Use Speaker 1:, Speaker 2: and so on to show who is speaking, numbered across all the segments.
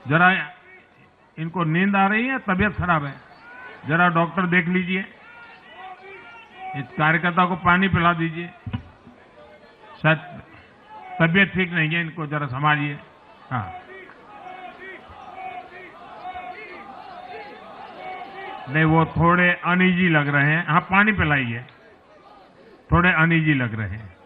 Speaker 1: जरा इनको नींद आ रही है, तबीयत खराब है, जरा डॉक्टर देख लीजिए। इस कार्यकर्ता को पानी पिला दीजिए, शायद तबीयत ठीक नहीं है, इनको जरा संभालिए। हाँ, नहीं वो थोड़े अनईजी लग रहे हैं। हाँ, पानी पिलाइए, थोड़े अनईजी लग रहे हैं।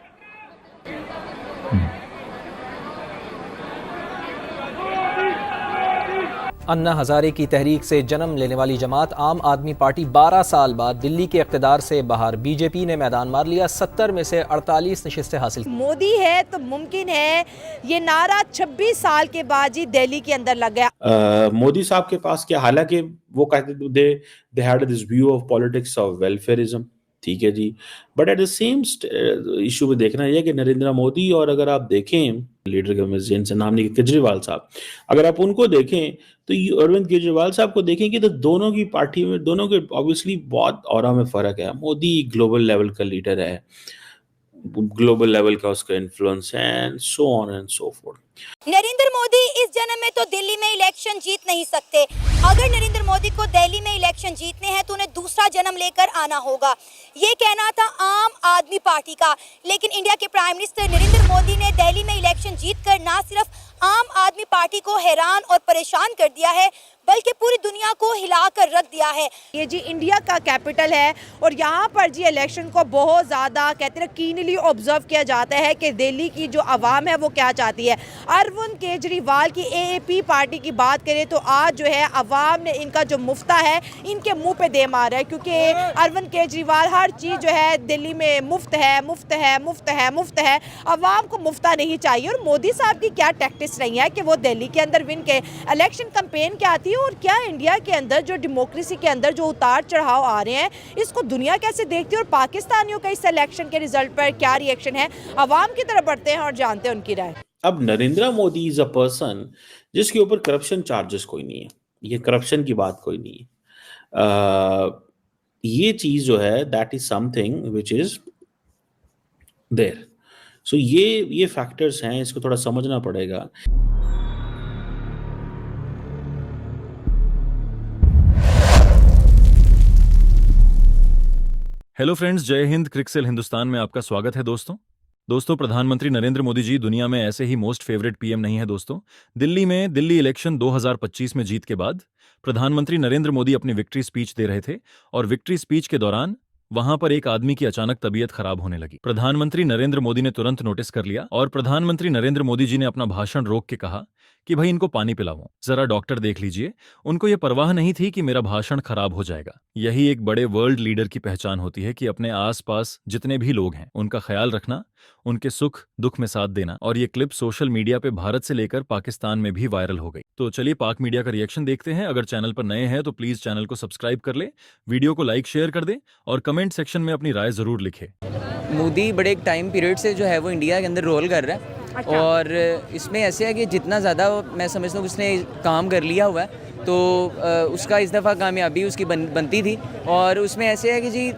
Speaker 2: अन्ना हजारे की तहरीक से जन्म लेने वाली जमात आम आदमी पार्टी 12 साल बाद दिल्ली के इक़्तिदार से बाहर। बीजेपी ने मैदान मार लिया, 70 में से 48 नशिस्तें हासिल।
Speaker 3: मोदी है तो मुमकिन है, ये नारा 26 साल के बाद ही दिल्ली के अंदर लग गया।
Speaker 4: मोदी साहब के पास क्या, हालांकि वो कहते थे they had this view of politics of welfarism, ठीक है जी, but at the same issue में देखना यह कि नरेंद्र मोदी और अगर आप देखें लीडर के जिनसे नाम नहीं केजरीवाल साहब, अगर आप उनको देखें तो अरविंद केजरीवाल साहब को देखेंगे तो दोनों की पार्टी में, दोनों के ऑब्वियसली बहुत ऑरा में फर्क है। मोदी ग्लोबल लेवल का लीडर है, ग्लोबल लेवल का उसका इन्फ्लुएंस है, and so on and so fourth.
Speaker 3: Narendra Modi इस जन्म में तो दिल्ली में इलेक्शन जीत नहीं सकते। अगर नरेंद्र मोदी को दिल्ली में इलेक्शन जीतने हैं तो उन्हें दूसरा जन्म लेकर आना होगा। ये कहना था आम आदमी पार्टी का, लेकिन इंडिया के प्राइम मिनिस्टर नरेंद्र मोदी ने दिल्ली में इलेक्शन जीतकर ना सिर्फ आम आदमी पार्टी को हैरान और परेशान कर दिया है, बल्कि पूरी दुनिया को हिलाकर रख दिया है। ये जी इंडिया का कैपिटल है और यहाँ पर जी इलेक्शन को बहुत ज़्यादा कहते हैं कीनली ऑब्जर्व किया जाता है कि दिल्ली की जो आवाम है वो क्या चाहती है। अरविंद केजरीवाल की एएपी पार्टी की बात करें तो आज जो है आवाम ने इनका जो मुफ्ता है इनके मुंह पे दे मारा है, क्योंकि अरविंद केजरीवाल हर चीज़ जो है दिल्ली में मुफ्त है, मुफ्त है, मुफ्त है, मुफ्त है। आवाम को मुफ्ता नहीं चाहिए। और मोदी साहब की क्या टैक्टिक्स रही है कि वो दिल्ली के अंदर विन के इलेक्शन कैंपेन क्या आती है और क्या इंडिया के अंदर जो डेमोक्रेसी के अंदर जो उतार चढ़ाव आ रहे हैं इसको दुनिया कैसे देखती है और पाकिस्तानियों का इस इलेक्शन के रिजल्ट पर क्या रिएक्शन है। आवाम की तरफ बढ़ते हैं और जानते हैं उनकी राय।
Speaker 4: अब Narendra Modi is a person जिसके ऊपर करप्शन चार्जेस कोई नहीं है, ये करप्शन की बात कोई नहीं है। ये चीज जो है that is something which is there. So ये फैक्टर्स हैं, इसको थोड़ा समझना पड़ेगा।
Speaker 5: हेलो फ्रेंड्स, जय हिंद। क्रिकसेल हिंदुस्तान में आपका स्वागत है दोस्तों प्रधानमंत्री नरेंद्र मोदी जी दुनिया में ऐसे ही मोस्ट फेवरेट पीएम नहीं है दोस्तों। दिल्ली में दिल्ली इलेक्शन 2025 में जीत के बाद प्रधानमंत्री नरेंद्र मोदी अपनी विक्ट्री स्पीच दे रहे थे और विक्ट्री स्पीच के दौरान वहां पर एक आदमी की अचानक तबीयत खराब होने लगी। प्रधानमंत्री नरेंद्र मोदी ने तुरंत नोटिस कर लिया और प्रधानमंत्री नरेंद्र मोदी जी ने अपना भाषण रोक के कहा कि भाई इनको पानी पिलाओ, जरा डॉक्टर देख लीजिए। उनको यह परवाह नहीं थी कि मेरा भाषण खराब हो जाएगा। यही एक बड़े वर्ल्ड लीडर की पहचान होती है कि अपने आसपास जितने भी लोग हैं उनका ख्याल रखना, उनके सुख दुख में साथ देना। और ये क्लिप सोशल मीडिया पे भारत से लेकर पाकिस्तान में भी वायरल हो गई। तो चलिए पाक मीडिया का रिएक्शन देखते हैं। अगर चैनल पर नए हैं तो प्लीज चैनल को सब्सक्राइब कर ले, वीडियो को लाइक शेयर कर दे और कमेंट सेक्शन में अपनी राय जरूर लिखे।
Speaker 6: मोदी बड़े एक टाइम पीरियड से जो है वो इंडिया के अंदर रोल कर रहा है। अच्छा। और इसमें ऐसे है कि जितना ज़्यादा मैं समझता हूँ उसने काम कर लिया हुआ है तो उसका इस दफ़ा कामयाबी उसकी बनती थी। और उसमें ऐसे है कि जी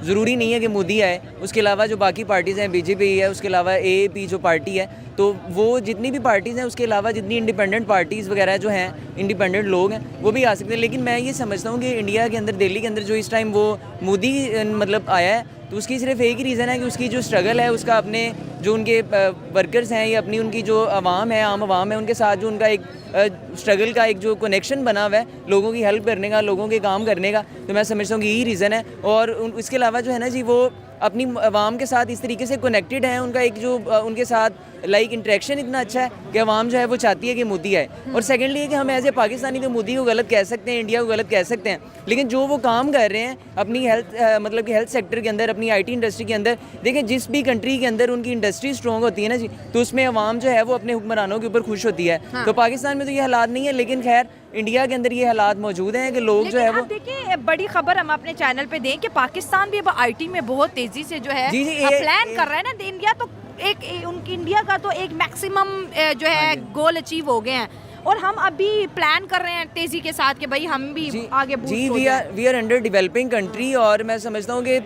Speaker 6: ज़रूरी नहीं है कि मोदी आए, उसके अलावा जो बाकी पार्टीज़ हैं, बीजेपी है, उसके अलावा एएपी जो पार्टी है, तो वो जितनी भी पार्टीज़ हैं उसके अलावा जितनी इंडिपेंडेंट पार्टीज़ वगैरह जो हैं, इंडिपेंडेंट लोग हैं, वो भी आ सकते हैं। लेकिन मैं ये समझता हूँ कि इंडिया के अंदर, दिल्ली के अंदर जो इस टाइम वो मोदी मतलब आया है तो उसकी सिर्फ एक ही रीज़न है कि उसकी जो स्ट्रगल है, उसका अपने जो उनके वर्कर्स हैं या अपनी उनकी जो आवाम है, आम आवाम है, उनके साथ जो उनका एक स्ट्रगल का एक जो कनेक्शन बना हुआ है, लोगों की हेल्प करने का, लोगों के काम करने का, तो मैं समझता हूँ कि यही रीज़न है। और इसके अलावा जो है ना जी, वो अपनी आवाम के साथ इस तरीके से कनेक्टेड हैं, उनका एक जो उनके साथ लाइक इंटरेक्शन इतना अच्छा है कि आवाम जो है वो चाहती है कि मोदी आए। और सेकेंडली कि हम एज ए पाकिस्तानी तो मोदी को गलत कह सकते हैं, इंडिया को गलत कह सकते हैं, लेकिन जो वो काम कर रहे हैं अपनी हेल्थ मतलब कि हेल्थ सेक्टर के अंदर, अपनी आईटी इंडस्ट्री के अंदर, देखें जिस भी कंट्री के अंदर उनकी इंडस्ट्री स्ट्रॉन्ग होती है ना जी, तो उसमें आवाम जो है वो अपने हुक्मरानों के ऊपर खुश होती है। हाँ। तो पाकिस्तान में तो ये हालात नहीं है, लेकिन खैर इंडिया के अंदर ये हालात मौजूद हैं कि लोग जो है वो
Speaker 3: देखिए बड़ी खबर हम अपने चैनल पे दें कि पाकिस्तान भी अब आईटी में बहुत तेजी से जो है
Speaker 6: जी
Speaker 3: प्लान कर रहा है ना। इंडिया तो उनकी इंडिया का तो एक मैक्सिमम जो है गोल अचीव हो गए हैं।
Speaker 7: और हम अभी प्लान कर रहे हैं तेजी के साथ कि भाई हम भी आगे
Speaker 6: जी we are under developing country, और मैं समझता हूँ कि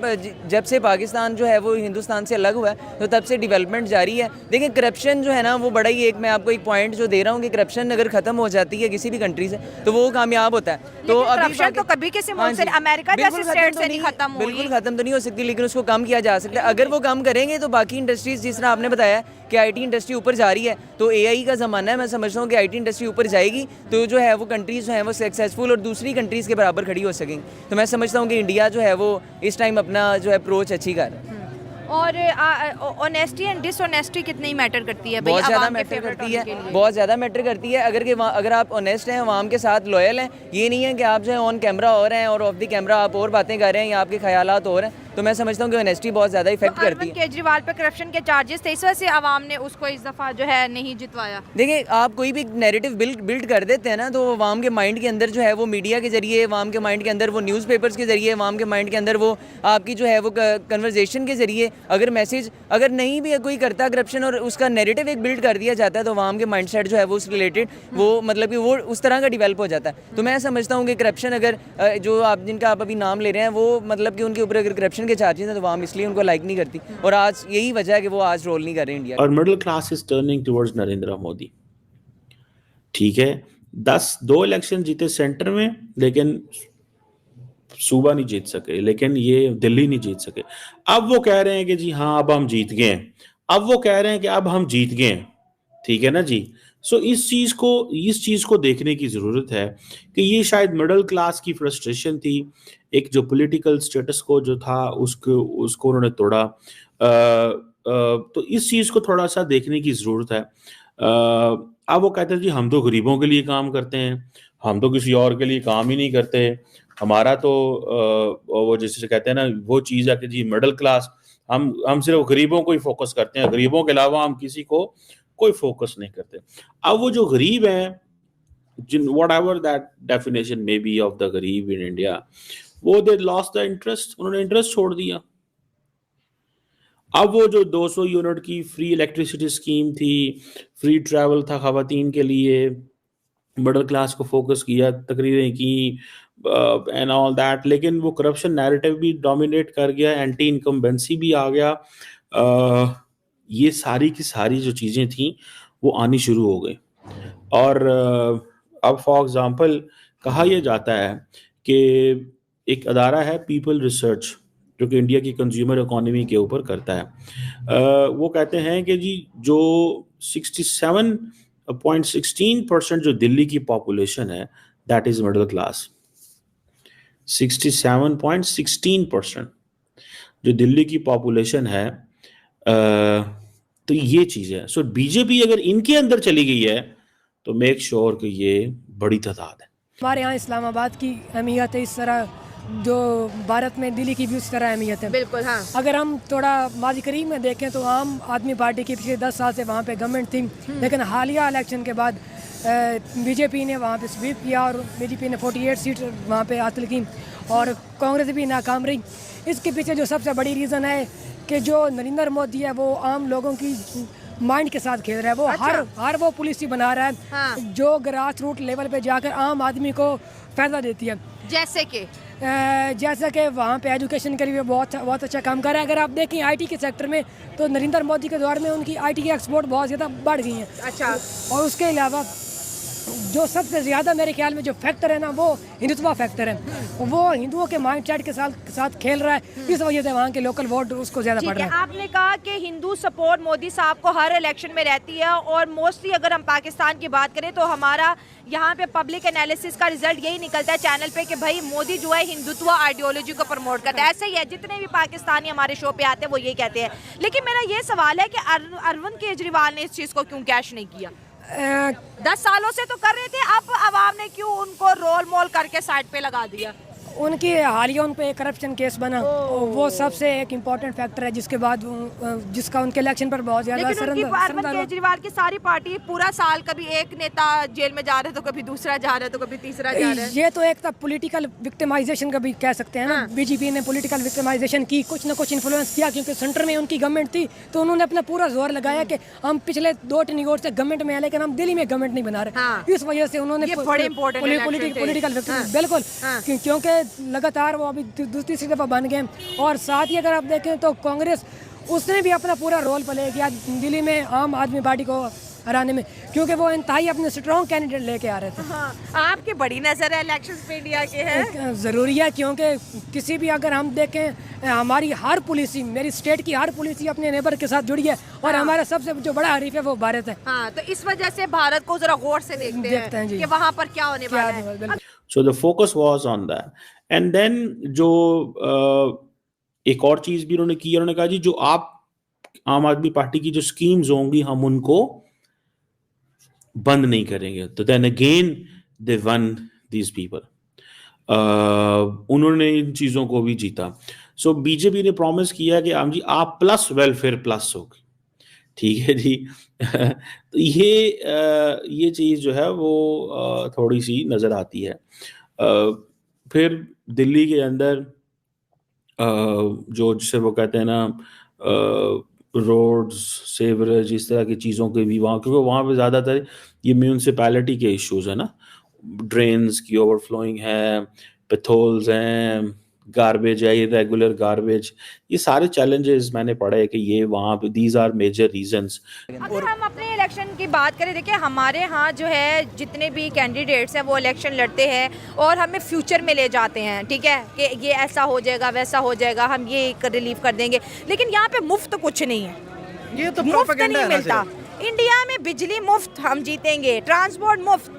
Speaker 6: जब से पाकिस्तान जो है वो हिंदुस्तान से अलग हुआ है तो तब से डेवलपमेंट जारी है। देखिए करप्शन जो है ना वो बड़ा ही मैं आपको एक पॉइंट जो दे रहा हूँ कि करप्शन अगर खत्म हो जाती है किसी भी कंट्री से तो वो कामयाब होता है। तो
Speaker 7: करप्शन तो कभी किसी मुल्क से, अमेरिका जैसे स्टेट से नहीं खत्म हुई,
Speaker 6: बिल्कुल खत्म तो नहीं हो सकती, लेकिन उसको कम किया जा सकता है। अगर वो कम करेंगे तो बाकी इंडस्ट्रीज, जिस तरह आपने बताया कि आईटी इंडस्ट्री ऊपर जा रही है, तो एआई का ज़माना है, मैं समझता हूँ कि आईटी इंडस्ट्री ऊपर जाएगी तो जो है वो कंट्रीज़ जो है वो सक्सेसफुल और दूसरी कंट्रीज़ के बराबर खड़ी हो सकेंगी। तो मैं समझता हूँ कि इंडिया जो है वो इस टाइम अपना जो है अप्रोच अच्छी कर रहा है।
Speaker 7: और ऑनेस्टी एंड डिसऑनेस्टी कितनी मैटर करती है?
Speaker 6: बहुत ज़्यादा मैटर करती है, बहुत ज़्यादा मैटर करती है। अगर आप ऑनेस्ट हैं, अवाम के साथ लॉयल हैं, ये नहीं है कि आप जो है ऑन कैमरा और हैं और ऑफ द कैमरा आप और बातें कर रहे हैं या आपके ख्यालात और हैं, तो मैं समझता हूँ कि ऑनेस्टी बहुत ज़्यादा इफेक्ट करती है।
Speaker 7: केजरीवाल पे करप्शन के चार्जेस थे, इस वजह से आवाम ने उसको इस दफ़ा जो है नहीं जितवाया।
Speaker 6: देखिए आप कोई भी नैरेटिव बिल्ड कर देते हैं ना, तो आवाम के माइंड के अंदर जो है वो मीडिया के जरिए, आवाम के माइंड के अंदर वो न्यूज़पेपर्स के जरिए, आवाम के माइंड के अंदर वो आपकी जो है वो कन्वर्जेशन के जरिए अगर मैसेज अगर नहीं भी कोई करता करप्शन और उसका नैरेटिव एक बिल्ड कर दिया जाता है तो आवाम के माइंडसेट जो है वो उससे रिलेटेड वो मतलब कि वो उस तरह का डेवलप हो जाता है। तो मैं समझता हूँ कि करप्शन अगर जो आप जिनका आप अभी नाम ले रहे हैं वो मतलब कि उनके ऊपर अगर करप्शन के चार्जेस हैं तो आवाम इसलिए उनको लाइक नहीं करती, और आज यही वजह है कि वो आज रोल नहीं कर रहे इंडिया।
Speaker 4: और middle class is turning towards Narendra Modi. ठीक है, 2 इलेक्शन जीते सेंटर में, लेकिन सूबा नहीं जीत सके, लेकिन ये दिल्ली नहीं जीत सके। अब वो कह रहे हैं कि जी हाँ अब हम जीत गए हैं, अब वो कह रहे हैं कि अब हम जीत गए हैं। ठीक है ना जी। सो इस चीज को देखने की जरूरत है कि ये शायद मिडिल क्लास की फ्रस्ट्रेशन थी, एक जो पॉलिटिकल स्टेटस को जो था उसको उन्होंने तोड़ा। तो इस चीज को थोड़ा सा देखने की जरूरत है। अब वो कहते हैं जी हम तो गरीबों के लिए काम करते हैं, हम तो किसी और के लिए काम ही नहीं करते, हमारा तो वो जैसे कहते हैं ना वो चीज है कि जी मिडिल क्लास, हम सिर्फ गरीबों को ही फोकस करते हैं, गरीबों के अलावा हम किसी को कोई फोकस नहीं करते। अब वो जो गरीब हैं, जिन whatever that definition may be of the गरीब इन इंडिया, वो दे लॉस्ट द इंटरेस्ट, उन्होंने इंटरेस्ट छोड़ दिया। अब वो जो 200 यूनिट की फ्री इलेक्ट्रिसिटी स्कीम थी, फ्री ट्रैवल था खवातीन के लिए, मिडिल क्लास को फोकस किया, तकरीरें की एंड ऑल दैट, लेकिन वो करप्शन नैरेटिव भी डोमिनेट कर गया, एंटी इनकम्बेंसी भी आ गया। ये सारी की सारी जो चीज़ें थी वो आनी शुरू हो गई। और अब फॉर एग्जांपल कहा यह जाता है कि एक अदारा है पीपल रिसर्च जो कि इंडिया की कंज्यूमर इकोनॉमी के ऊपर करता है। वो कहते हैं कि जी जो 67.16% जो दिल्ली की पॉपुलेशन है दैट इज मिडिल क्लास। 67.16% जो दिल्ली की पॉपुलेशन है, तो ये चीज़ है। सो बीजेपी अगर इनके अंदर चली गई है तो मेक श्योर कि ये बड़ी तादाद है।
Speaker 8: हमारे यहाँ इस्लामाबाद की अहमियत है, इस तरह जो भारत में दिल्ली की भी उस तरह अहमियत है।
Speaker 7: बिल्कुल हाँ।
Speaker 8: अगर हम थोड़ा माजी करीब में देखें तो आम आदमी पार्टी की पिछले 10 साल से वहाँ पे गवर्नमेंट थी, लेकिन हालिया इलेक्शन के बाद बीजेपी ने वहाँ पे स्वीप किया और बीजेपी ने 48 सीट वहाँ पे हासिल की और कांग्रेस भी नाकाम रही। इसके पीछे जो सबसे बड़ी रीज़न है कि जो नरेंद्र मोदी है वो आम लोगों की माइंड के साथ खेल रहा है। वो हर वो पॉलिसी बना रहा है जो ग्रास रूट लेवल पे जाकर आम आदमी को फ़ायदा देती है। जैसे कि वहाँ पे एजुकेशन के लिए बहुत अच्छा काम कर रहा है। अगर आप देखें आईटी के सेक्टर में तो नरेंद्र मोदी के दौर में उनकी आईटी की एक्सपोर्ट बहुत ज़्यादा बढ़ गई है।
Speaker 7: अच्छा।
Speaker 8: और उसके अलावा जो सबसे ज़्यादा मेरे ख्याल में जो फैक्टर है ना वो हिंदुत्व फैक्टर है। वो हिंदुओं के माइंडसेट के साथ खेल रहा है, इस वजह से वहाँ के लोकल वोट उसको ज़्यादा पड़ रहा है।
Speaker 7: आपने कहा कि हिंदू सपोर्ट मोदी साहब को हर इलेक्शन में रहती है और मोस्टली अगर हम पाकिस्तान की बात करें तो हमारा यहाँ पे पब्लिक एनालिसिस का रिजल्ट यही निकलता है चैनल पे कि भाई मोदी जो है हिंदुत्व आइडियोलॉजी को प्रमोट करता है। ऐसे ही है, जितने भी पाकिस्तानी हमारे शो पे आते हैं वो यही कहते हैं। लेकिन मेरा ये सवाल है कि अरविंद केजरीवाल ने इस चीज़ को क्यों कैश नहीं किया? 10 सालों से तो कर रहे थे, अब आवाम ने क्यों उनको रोल मोल करके साइड पे लगा दिया?
Speaker 8: उनकी हालिया उन पे करप्शन केस बना, वो सबसे एक इम्पोर्टेंट फैक्टर है जिसके बाद जिसका उनके इलेक्शन पर बहुत ज्यादा
Speaker 7: लेकिन उनकी अरविंद केजरीवाल की सारी पार्टी पूरा साल कभी एक नेता जेल में जा रहा है तो कभी दूसरा जा रहा है तो कभी तीसरा जा रहा है।
Speaker 8: ये तो एक था पॉलिटिकल विक्टिमाइजेशन का भी कह सकते हैं ना। बीजेपी ने पॉलिटिकल विक्टिमाइजेशन की, कुछ ना कुछ इन्फ्लुएंस किया, क्योंकि सेंटर में उनकी गवर्नमेंट थी तो उन्होंने अपना पूरा जोर लगाया कि हम पिछले 2-3 ईयर से गवर्नमेंट में आए लेकिन हम दिल्ली में गवर्नमेंट नहीं बना रहे। इस वजह से उन्होंने पॉलिटिकल बिल्कुल, क्योंकि लगातार वो अभी दूसरी दफा बन गए। और साथ ही अगर आप देखें तो कांग्रेस उसने भी अपना पूरा रोल प्ले किया दिल्ली में आम आदमी पार्टी को हराने में, क्योंकि वो इंतहाई अपने स्ट्रॉन्ग कैंडिडेट लेके आ रहे थे।
Speaker 7: आपकी बड़ी नजर है इलेक्शंस पे इंडिया के है,
Speaker 8: ज़रूरी है, क्योंकि किसी भी अगर हम देखें हमारी हर पॉलिसी, मेरी स्टेट की हर पॉलिसी अपने नेबर के साथ जुड़ी है और हमारा सबसे जो बड़ा हरीफ है वो भारत है।
Speaker 7: तो इस वजह से भारत को जरा गौर से देखते हैं कि वहाँ पर क्या होने वाला है।
Speaker 4: So the focus was on that. And then जो एक और चीज भी उन्होंने की, उन्होंने कहा जी जो आप आम आदमी पार्टी की जो स्कीम्स होंगी हम उनको बंद नहीं करेंगे। तो then again they won these people, उन्होंने इन चीजों को भी जीता। सो बीजेपी ने प्रॉमिस किया कि आम जी आप प्लस वेलफेयर प्लस होगी, ठीक है जी। तो ये चीज जो है वो थोड़ी सी नजर आती है। फिर दिल्ली के अंदर जो जिसे वो कहते हैं ना रोड्स, सेवरेज, इस तरह की चीज़ों के भी वहाँ, क्योंकि वहाँ पे ज़्यादातर ये म्यूनसिपैलिटी के इश्यूज है ना, ड्रेन्स की ओवरफ्लोइंग है, पेथोल्स हैं, गार्बेज है, इरेगुलर गार्बेज, ये सारे चैलेंजेस मैंने पढ़े कि ये वहाँ पे दीज आर मेजर रीजंस।
Speaker 7: अगर हम अपने इलेक्शन की बात करें, देखिए हमारे यहाँ जो है जितने भी कैंडिडेट्स हैं वो इलेक्शन लड़ते हैं और हमें फ्यूचर में ले जाते हैं, ठीक है, कि ये ऐसा हो जाएगा वैसा हो जाएगा, हम ये रिलीव कर देंगे, लेकिन यहाँ पे मुफ्त कुछ नहीं है,
Speaker 9: ये तो
Speaker 7: मुफ्त नहीं मिलता। इंडिया में बिजली मुफ्त हम जीतेंगे, ट्रांसपोर्ट मुफ्त।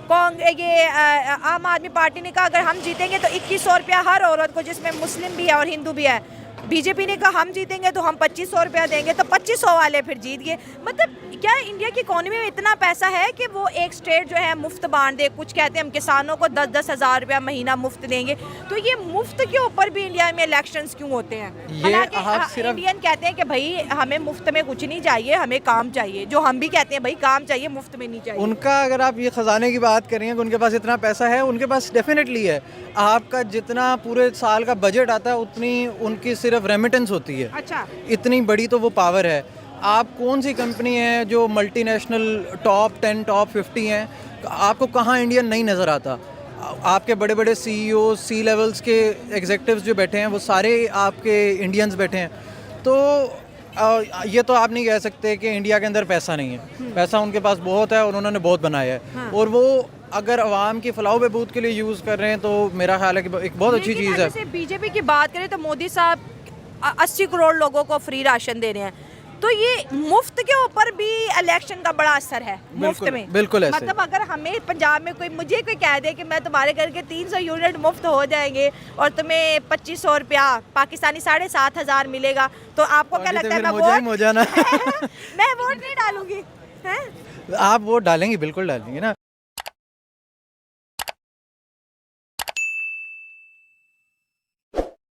Speaker 7: ये आम आदमी पार्टी ने कहा अगर हम जीतेंगे तो 2100 रुपया हर औरत को, जिसमें मुस्लिम भी है और हिंदू भी है। बीजेपी ने कहा हम जीतेंगे तो हम 2500 रुपया देंगे, तो 2500 वाले फिर जीत गए। मतलब क्या इंडिया की इकोनॉमी में इतना पैसा है कि वो एक स्टेट जो है मुफ्त बांट दे? कुछ कहते हैं हम किसानों को 10-10 हज़ार रुपया महीना मुफ्त देंगे। तो ये मुफ्त के ऊपर भी इंडिया में इलेक्शंस क्यों होते हैं? हालांकि इंडियन कहते हैं कि भाई हमें मुफ्त में कुछ नहीं चाहिए, हमें काम चाहिए, जो हम भी कहते हैं भाई काम चाहिए, मुफ्त में नहीं चाहिए।
Speaker 9: उनका अगर आप ये खजाने की बात करें कि उनके पास इतना पैसा है, उनके पास डेफिनेटली है। आपका जितना पूरे साल का बजट आता है उतनी उनकी सिर्फ रेमिटेंस होती है।
Speaker 7: अच्छा,
Speaker 9: इतनी बड़ी तो वो पावर है। आप कौन सी कंपनी है जो मल्टीनेशनल टॉप 10 टॉप 50 हैं, आपको कहाँ इंडियन नहीं नज़र आता? आपके बड़े बड़े सीईओ, सी लेवल्स के एग्जेक्टिव्स जो बैठे हैं वो सारे आपके इंडियंस बैठे हैं। तो ये तो आप नहीं कह सकते कि इंडिया के अंदर पैसा नहीं है। पैसा उनके पास बहुत है और उन्होंने बहुत बनाया है। और वो अगर अवाम की फलाह बहबूद के लिए यूज़ कर रहे हैं तो मेरा ख्याल है कि एक बहुत अच्छी चीज़ है।
Speaker 7: जैसे बीजेपी की बात करें तो मोदी साहब 80 करोड़ लोगों को फ्री राशन दे रहे हैं, तो ये मुफ्त के ऊपर भी इलेक्शन का बड़ा असर है। मुफ्त में
Speaker 9: बिल्कुल ऐसे।
Speaker 7: मतलब अगर हमें पंजाब में मुझे कोई कह दे कि मैं तुम्हारे घर के 300 यूनिट मुफ्त हो जाएंगे और तुम्हें 2500 रुपया पाकिस्तानी 7500 मिलेगा, तो आपको क्या लगता है मैं वोट नहीं डालूंगी?
Speaker 9: आप वोट डालेंगी? बिल्कुल डालेंगी ना।